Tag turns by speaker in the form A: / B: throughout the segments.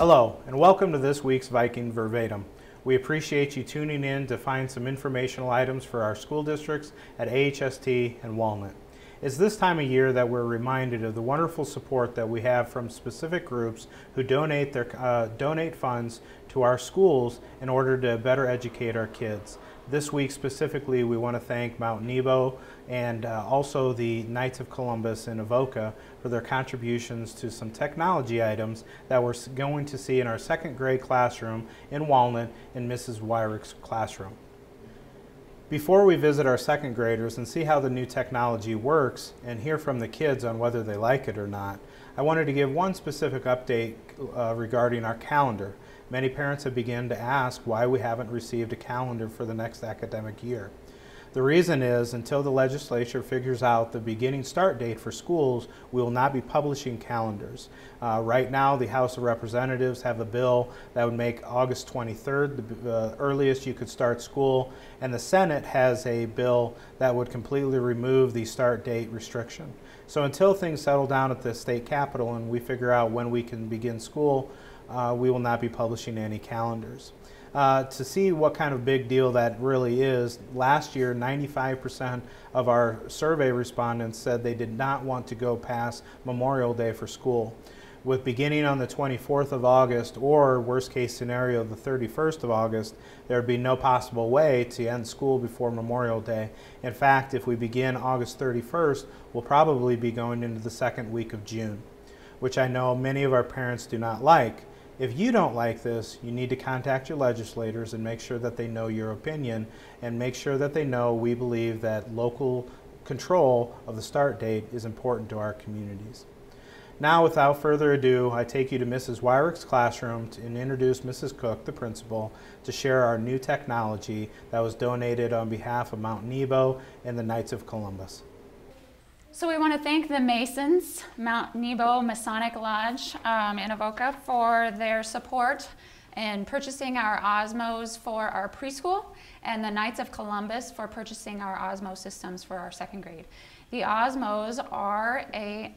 A: Hello, and welcome to this week's Viking Verbatim. We appreciate you tuning in to find some informational items for our school districts at AHST and Walnut. It's this time of year that we're reminded of the wonderful support that we have from specific groups who donate funds to our schools in order to better educate our kids. This week specifically, we want to thank Mount Nebo and also the Knights of Columbus in Avoca for their contributions to some technology items that we're going to see in our second grade classroom in Walnut in Mrs. Wyrick's classroom. Before we visit our second graders and see how the new technology works and hear from the kids on whether they like it or not, I wanted to give one specific update regarding our calendar. Many parents have begun to ask why we haven't received a calendar for the next academic year. The reason is, until the legislature figures out the beginning start date for schools, we will not be publishing calendars. Right now, the House of Representatives have a bill that would make August 23rd the earliest you could start school, and the Senate has a bill that would completely remove the start date restriction. So until things settle down at the state capitol and we figure out when we can begin school, we will not be publishing any calendars. To see what kind of big deal that really is, last year 95% of our survey respondents said they did not want to go past Memorial Day for school. With beginning on the 24th of August or worst case scenario the 31st of August, there would be no possible way to end school before Memorial Day. In fact, if we begin August 31st, we'll probably be going into the second week of June, which I know many of our parents do not like. If you don't like this, you need to contact your legislators and make sure that they know your opinion and make sure that they know we believe that local control of the start date is important to our communities. Now, without further ado, I take you to Mrs. Wyrick's classroom and introduce Mrs. Cook, the principal, to share our new technology that was donated on behalf of Mount Nebo and the Knights of Columbus.
B: So we want to thank the Masons, Mount Nebo Masonic Lodge in Avoca, for their support in purchasing our Osmos for our preschool, and the Knights of Columbus for purchasing our Osmo systems for our second grade. The Osmos are an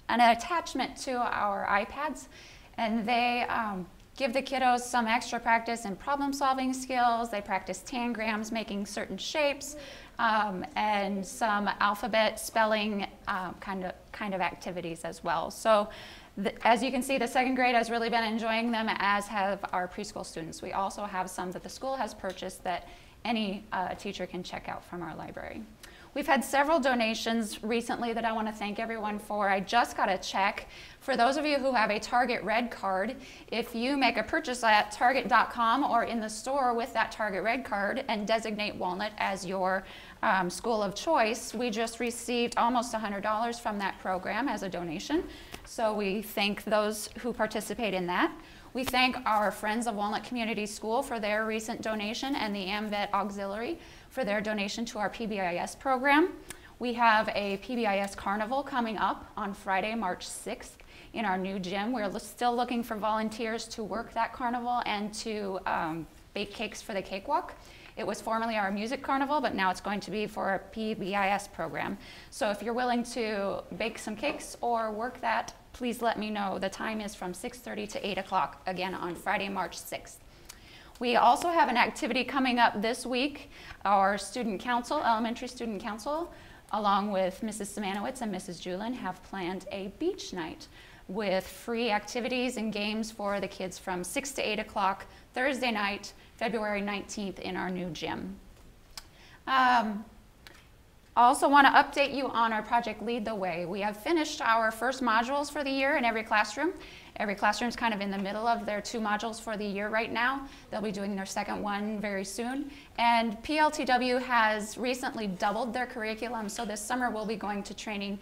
B: attachment to our iPads, and they give the kiddos some extra practice in problem-solving skills. They practice tangrams, making certain shapes, and some alphabet spelling kind of activities as well. So as you can see, the second grade has really been enjoying them, as have our preschool students. We also have some that the school has purchased that any teacher can check out from our library. We've had several donations recently that I want to thank everyone for. I just got a check. For those of you who have a Target Red Card, if you make a purchase at Target.com or in the store with that Target Red Card and designate Walnut as your school of choice, we just received almost $100 from that program as a donation. So we thank those who participate in that. We thank our Friends of Walnut Community School for their recent donation and the AMVET Auxiliary for their donation to our PBIS program. We have a PBIS Carnival coming up on Friday, March 6th in our new gym. We're still looking for volunteers to work that carnival and to bake cakes for the cakewalk. It was formerly our music carnival, but now it's going to be for our PBIS program. So if you're willing to bake some cakes or work that, please let me know. The time is from 6:30 to 8 o'clock, again on Friday, March 6th. We also have an activity coming up this week. Our student council, elementary student council, along with Mrs. Simanowitz and Mrs. Julin, have planned a beach night with free activities and games for the kids from 6 to 8 o'clock Thursday night, February 19th in our new gym. Also want to update you on our project Lead the Way. We have finished our first modules for the year in every classroom. Every classroom is kind of in the middle of their 2 modules for the year right now. They'll be doing their second one very soon. And PLTW has recently doubled their curriculum, so this summer we'll be going to training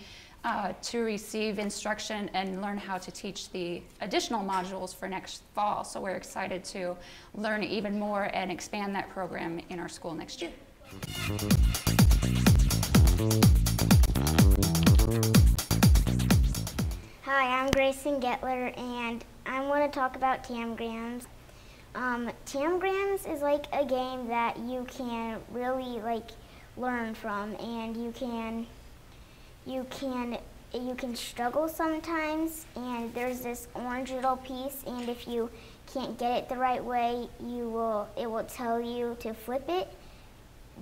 B: to receive instruction and learn how to teach the additional modules for next fall. So we're excited to learn even more and expand that program in our school next year.
C: Hi, I'm Grayson Getler, and I want to talk about Tamgrams. Tamgrams is like a game that you can really learn from, and you can you can struggle sometimes, and there's this orange little piece, and if you can't get it the right way, it will tell you to flip it.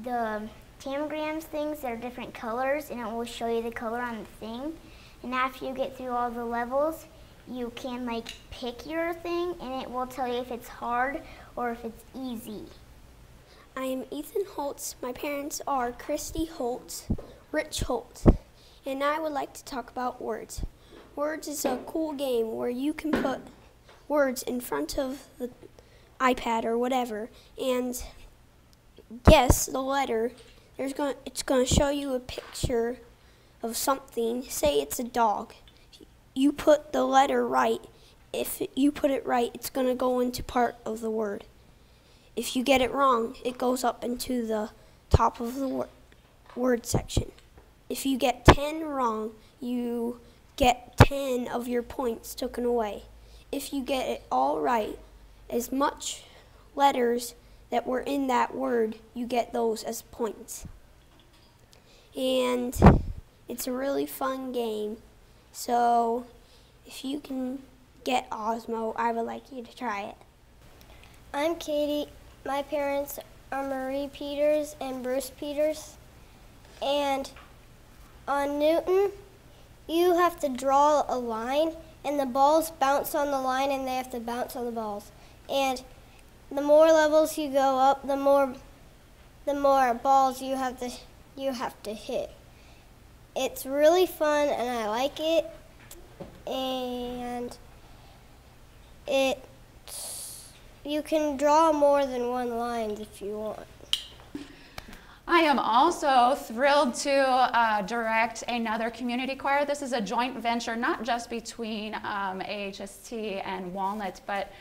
C: The tamagrams things are different colors, and it will show you the color on the thing. And after you get through all the levels, you can like pick your thing, and it will tell you if it's hard or if it's easy.
D: I am Ethan Holtz. My parents are Christy Holtz, Rich Holtz, and I would like to talk about Words. Words is a cool game where you can put words in front of the iPad or whatever and guess the letter. It's going to show you a picture of something. Say it's a dog. You put the letter right. If you put it right, it's going to go into part of the word. If you get it wrong, it goes up into the top of the word section. If you get 10 wrong, you get 10 of your points taken away. If you get it all right, as much letters that were in that word, you get those as points. And it's a really fun game. So if you can get Osmo, I would like you to try it.
E: I'm Katie. My parents are Marie Peters and Bruce Peters. And on Newton, you have to draw a line, and the balls bounce on the line, and they have to bounce on the balls. And the more levels you go up, the more balls you have to hit. It's really fun, and I like it. And you can draw more than one line if you want.
B: I am also thrilled to direct another community choir. This is a joint venture, not just between AHST and Walnut, but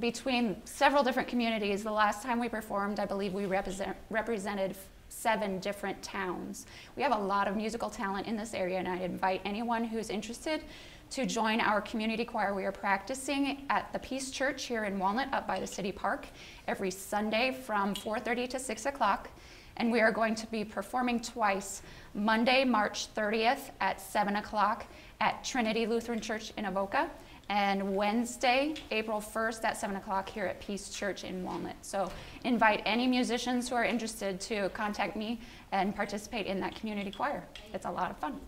B: between several different communities. The last time we performed, I believe we represented 7 different towns. We have a lot of musical talent in this area, and I invite anyone who's interested to join our community choir. We are practicing at the Peace Church here in Walnut, up by the city park, every Sunday from 4:30 to 6 o'clock. And we are going to be performing twice, Monday, March 30th at 7 o'clock at Trinity Lutheran Church in Avoca, and Wednesday, April 1st at 7 o'clock here at Peace Church in Walnut. So invite any musicians who are interested to contact me and participate in that community choir. It's a lot of fun.